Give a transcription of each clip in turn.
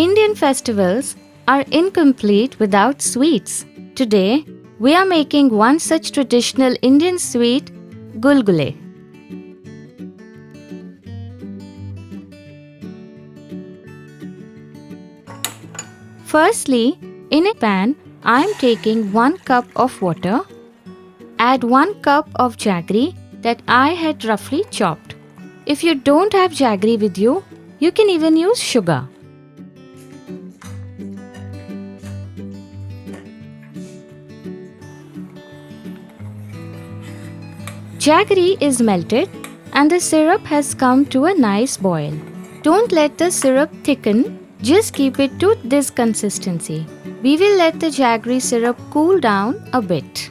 Indian festivals are incomplete without sweets. Today, we are making one such traditional Indian sweet, Gulgule. Firstly, in a pan, I am taking 1 cup of water. Add 1 cup of jaggery that I had roughly chopped. If you don't have jaggery with you, you can even use sugar. Jaggery is melted and the syrup has come to a nice boil. Don't let the syrup thicken, just keep it to this consistency. We will let the jaggery syrup cool down a bit.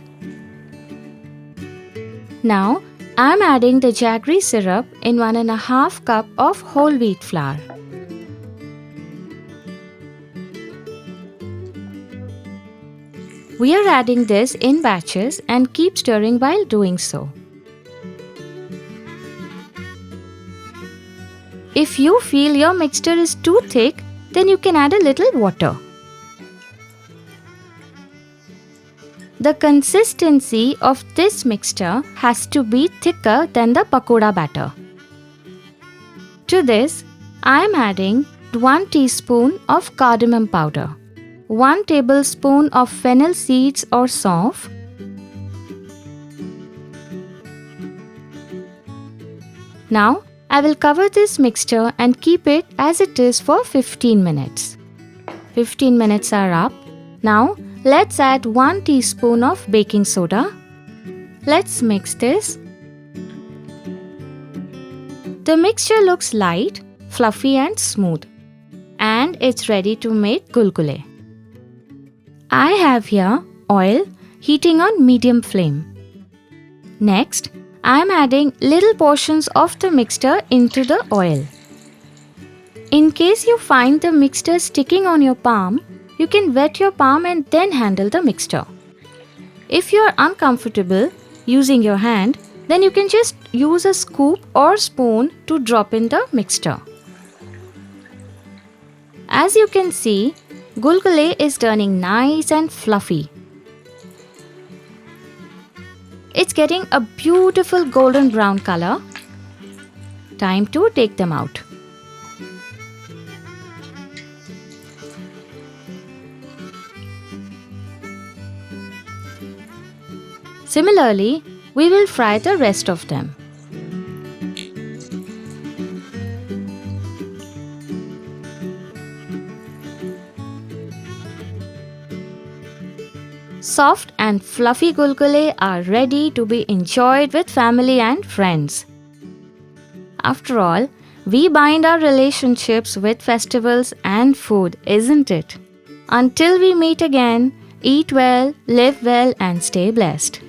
Now, I am adding the jaggery syrup in 1.5 cup of whole wheat flour. We are adding this in batches and keep stirring while doing so. If you feel your mixture is too thick, then you can add a little water. The consistency of this mixture has to be thicker than the pakoda batter. To this, I am adding 1 teaspoon of cardamom powder, 1 tablespoon of fennel seeds or saunf, Now, I will cover this mixture and keep it as it is for 15 minutes. 15 minutes are up. Now, let's add 1 teaspoon of baking soda. Let's mix this. The mixture looks light, fluffy and smooth. And it's ready to make gulgule. I have here oil heating on medium flame. Next, I am adding little portions of the mixture into the oil. In case you find the mixture sticking on your palm, you can wet your palm and then handle the mixture. If you are uncomfortable using your hand, then you can just use a scoop or spoon to drop in the mixture. As you can see, gulgule is turning nice and fluffy. It's getting a beautiful golden brown color. Time to take them out. Similarly, we will fry the rest of them. Soft and fluffy gulgule are ready to be enjoyed with family and friends. After all, we bind our relationships with festivals and food, isn't it? Until we meet again, eat well, live well, and stay blessed.